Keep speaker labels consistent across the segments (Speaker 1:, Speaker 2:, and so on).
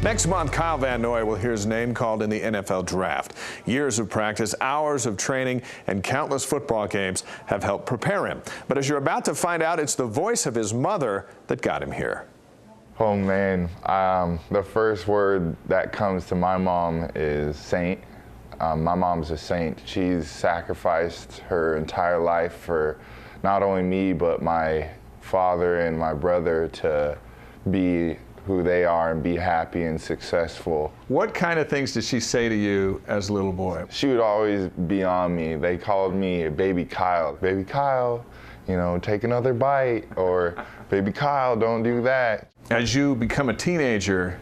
Speaker 1: Next month, Kyle Van Noy will hear his name called in the NFL draft. Years of practice, hours of training, and countless football games have helped prepare him. But as you're about to find out, it's the voice of his mother that got him here.
Speaker 2: Oh man, the first word that comes to my mom is saint. My mom's a saint. She's sacrificed her entire life for not only me, but my father and my brother to be who they are and be happy and successful.
Speaker 1: What kind of things did she say to you as a little boy?
Speaker 2: She would always be on me. They called me Baby Kyle. Baby Kyle, you know, take another bite, or Baby Kyle, don't do that.
Speaker 1: As you become a teenager,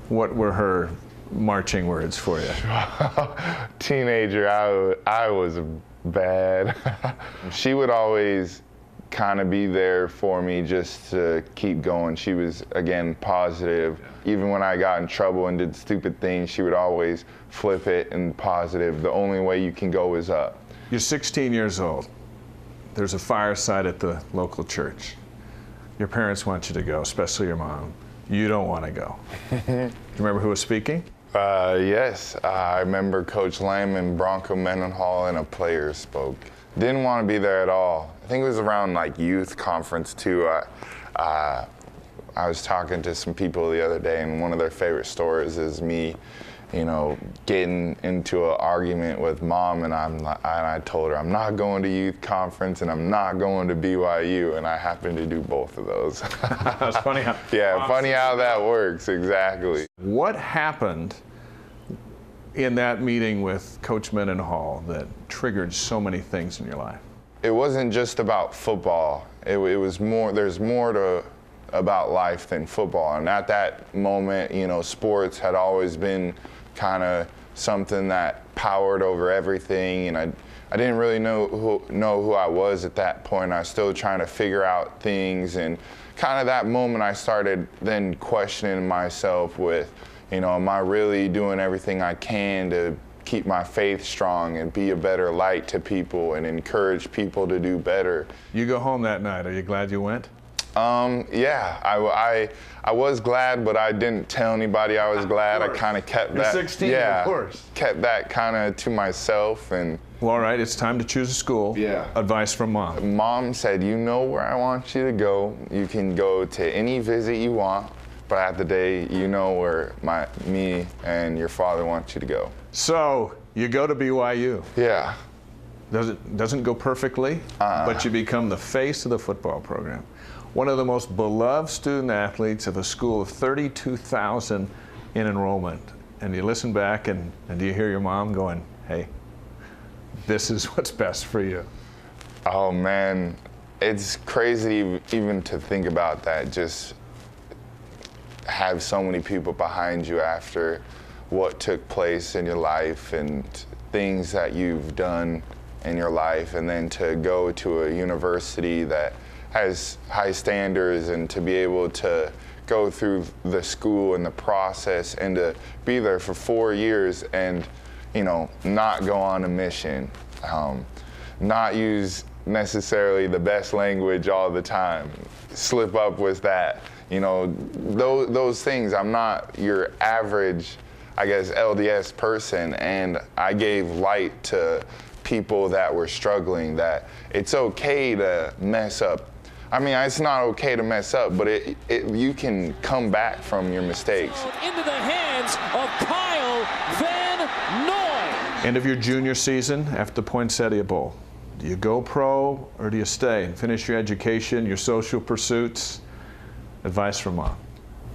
Speaker 1: what were her marching words for you?
Speaker 2: Teenager, I was bad. She would always kind of be there for me just to keep going. She was, again, positive. Even when I got in trouble and did stupid things, she would always flip it and positive. The only way you can go is up.
Speaker 1: You're 16 years old. There's a fireside at the local church. Your parents want you to go, especially your mom. You don't want to go. Do you remember who was speaking?
Speaker 2: Yes, I remember Coach Lamb and Bronco Mendenhall and a player spoke. Didn't want to be there at all. I think it was around like youth conference too. I was talking to some people the other day, and one of their favorite stories is me, you know, getting into an argument with mom, and I told her I'm not going to youth conference and I'm not going to BYU, and I happened to do both of those.
Speaker 1: That's funny how.
Speaker 2: Yeah, funny how that works, exactly.
Speaker 1: What happened in that meeting with Coach Mendenhall that triggered so many things in your life?
Speaker 2: It wasn't just about football. It was more. There's more about life than football. And at that moment, you know, sports had always been kind of something that powered over everything. And I didn't really know who I was at that point. I was still trying to figure out things. And kind of that moment, I started then questioning myself with, you know, am I really doing everything I can to keep my faith strong and be a better light to people and encourage people to do better?
Speaker 1: You go home that night. Are you glad you went?
Speaker 2: Yeah, I was glad, but I didn't tell anybody I was glad. I kind of kept that.
Speaker 1: You're 16,
Speaker 2: yeah,
Speaker 1: of course.
Speaker 2: Kept that kind of to myself. And
Speaker 1: well, all right, it's time to choose a school.
Speaker 2: Yeah.
Speaker 1: Advice from mom.
Speaker 2: Mom said, you know where I want you to go. You can go to any visit you want, but at the day, you know where me and your father want you to go.
Speaker 1: So you go to BYU.
Speaker 2: Yeah.
Speaker 1: Doesn't go perfectly, but you become the face of the football program. One of the most beloved student athletes of a school of 32,000 in enrollment. And you listen back and do you hear your mom going, hey, this is what's best for you?
Speaker 2: Oh man, it's crazy even to think about that. Just have so many people behind you after what took place in your life and things that you've done in your life, and then to go to a university that has high standards, and to be able to go through the school and the process and to be there for 4 years and, you know, not go on a mission, not use necessarily the best language all the time, slip up with that, you know, those things. I'm not your average, I guess, LDS person, and I gave light to people that were struggling, that it's okay to mess up. I mean, it's not okay to mess up, but you can come back from your mistakes.
Speaker 3: Into the hands of Kyle Van Noy.
Speaker 1: End of your junior season after the Poinsettia Bowl. Do you go pro or do you stay and finish your education, your social pursuits? Advice from mom.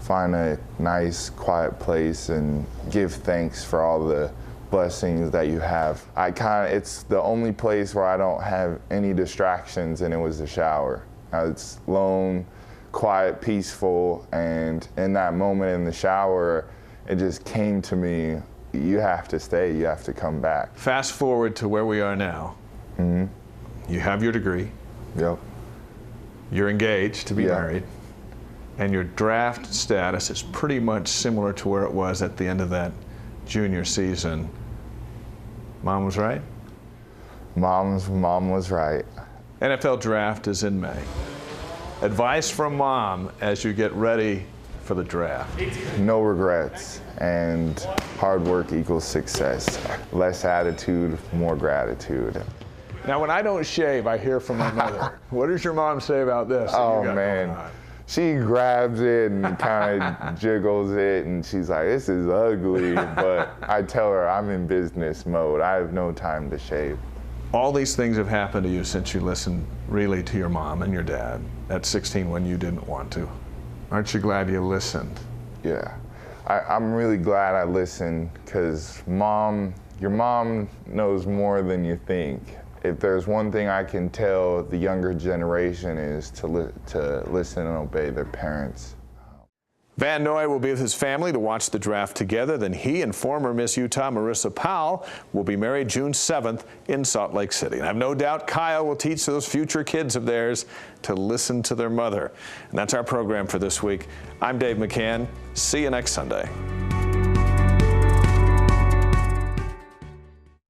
Speaker 2: Find a nice, quiet place and give thanks for all the blessings that you have. It's the only place where I don't have any distractions, and it was the shower. It's lone, quiet, peaceful, and in that moment in the shower, it just came to me, you have to stay, you have to come back.
Speaker 1: Fast forward to where we are now. Mm-hmm. You have your degree.
Speaker 2: Yep.
Speaker 1: You're engaged to be married. And your draft status is pretty much similar to where it was at the end of that junior season. Mom was right?
Speaker 2: Mom was right.
Speaker 1: NFL draft is in May. Advice from mom as you get ready for the draft?
Speaker 2: No regrets, and hard work equals success. Less attitude, more gratitude.
Speaker 1: Now, when I don't shave, I hear from my mother. What does your mom say about this? that
Speaker 2: Oh
Speaker 1: you got
Speaker 2: man,
Speaker 1: going on?
Speaker 2: she grabs it and kind of jiggles it, and she's like, "This is ugly." But I tell her I'm in business mode. I have no time to shave.
Speaker 1: All these things have happened to you since you listened really to your mom and your dad at 16 when you didn't want to. Aren't you glad you listened?
Speaker 2: Yeah, I'm really glad I listened, because your mom knows more than you think. If there's one thing I can tell the younger generation is to listen and obey their parents.
Speaker 1: Van Noy will be with his family to watch the draft together. Then he and former Miss Utah Marissa Powell will be married June 7th in Salt Lake City. And I have no doubt Kyle will teach those future kids of theirs to listen to their mother. And that's our program for this week. I'm Dave McCann. See you next Sunday.